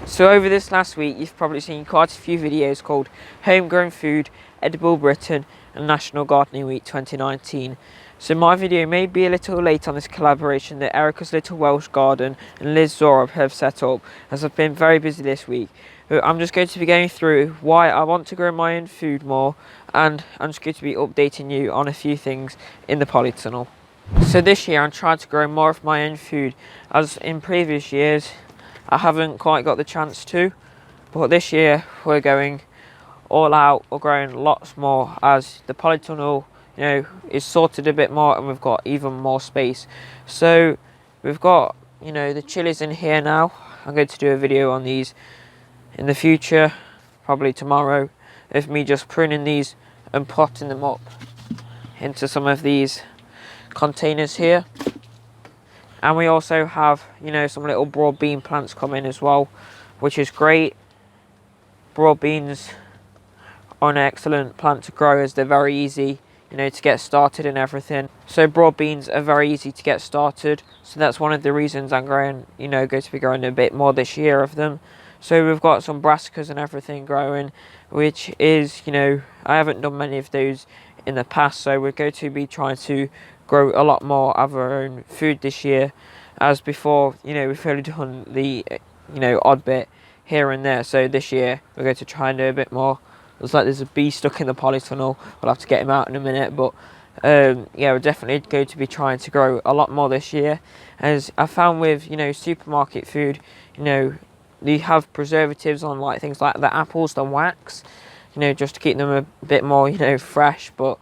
So over this last week, you've probably seen quite a few videos called Homegrown Food, Edible Britain and National Gardening Week 2019. So my video may be a little late on this collaboration that Erica's Little Welsh Garden and Liz Zorob have set up, as I've been very busy this week. But I'm just going to be going through why I want to grow my own food more, and I'm just going to be updating you on a few things in the polytunnel. So this year I'm trying to grow more of my own food, as in previous years I haven't quite got the chance to, but this year we're going all out. We're growing lots more as the polytunnel, is sorted a bit more and we've got even more space. So we've got, the chilies in here now. I'm going to do a video on these in the future, probably tomorrow, of me just pruning these and potting them up into some of these containers here. And we also have, some little broad bean plants coming as well, which is great. Broad beans are an excellent plant to grow, as they're very easy, to get started and everything. So broad beans are very easy to get started. So that's one of the reasons I'm growing, going to be growing a bit more this year of them. So we've got some brassicas and everything growing, which is, I haven't done many of those in the past. So we're going to be trying to grow a lot more of our own food this year, as before, we've only done the, odd bit here and there. So this year we're going to try and do a bit more. Looks like there's a bee stuck in the polytunnel. We'll have to get him out in a minute, but yeah, we're definitely going to be trying to grow a lot more this year. As I found with, supermarket food, they have preservatives on, like things like the apples, the wax, just to keep them a bit more, fresh. But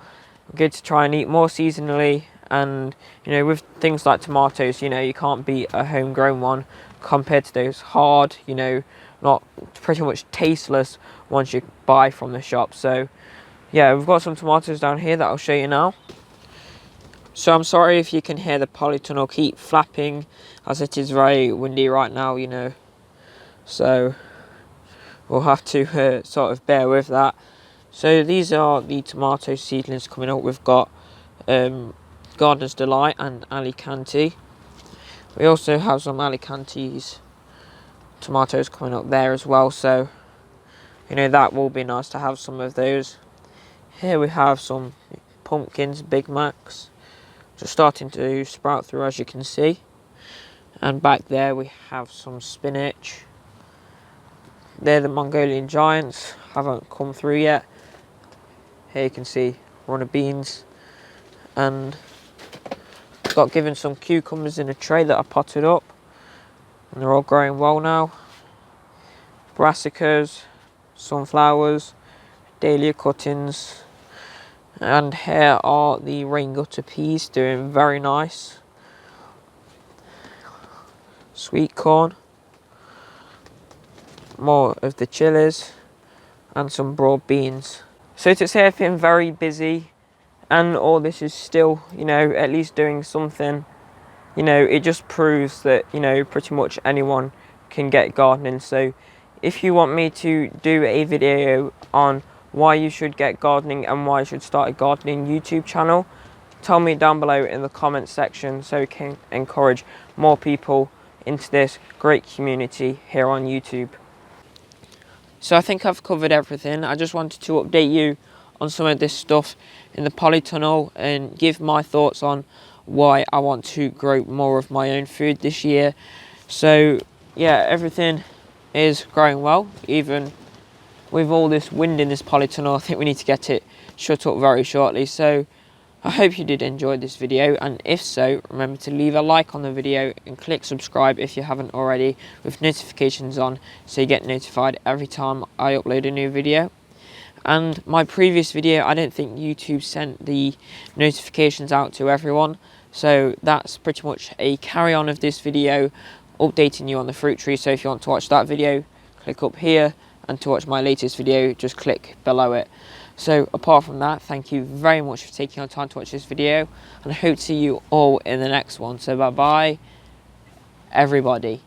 we're good to try and eat more seasonally. And with things like tomatoes, you can't beat a homegrown one compared to those hard, not pretty much tasteless ones you buy from the shop. So yeah, we've got some tomatoes down here that I'll show you now. So I'm sorry if you can hear the polytunnel keep flapping, as it is very windy right now, so we'll have to sort of bear with that. So these are the tomato seedlings coming up. We've got Gardener's Delight and Alicante. We also have some Alicante's tomatoes coming up there as well, so that will be nice to have some of those. Here we have some pumpkins, Big Macs, just starting to sprout through, as you can see. And back there we have some spinach. They're the Mongolian giants, haven't come through yet. Here you can see runner beans, and got given some cucumbers in a tray that I potted up, and they're all growing well now. Brassicas, sunflowers, dahlia cuttings, and here are the rain gutter peas, doing very nice. Sweet corn, more of the chilies, and some broad beans. So to say I've been very busy, and all this is still, at least doing something, it just proves that, pretty much anyone can get gardening. So if you want me to do a video on why you should get gardening and why you should start a gardening YouTube channel, tell me down below in the comments section, so we can encourage more people into this great community here on YouTube. So I think I've covered everything. I just wanted to update you on some of this stuff in the polytunnel and give my thoughts on why I want to grow more of my own food this year. So yeah, everything is growing well, even with all this wind in this polytunnel. I think we need to get it shut up very shortly. So I hope you did enjoy this video, and if so, remember to leave a like on the video and click subscribe if you haven't already, with notifications on, so you get notified every time I upload a new video. And my previous video, I don't think YouTube sent the notifications out to everyone, so that's pretty much a carry on of this video, updating you on the fruit tree. So if you want to watch that video, click up here, and to watch my latest video, just click below it. So apart from that, thank you very much for taking your time to watch this video, and I hope to see you all in the next one. So bye bye everybody.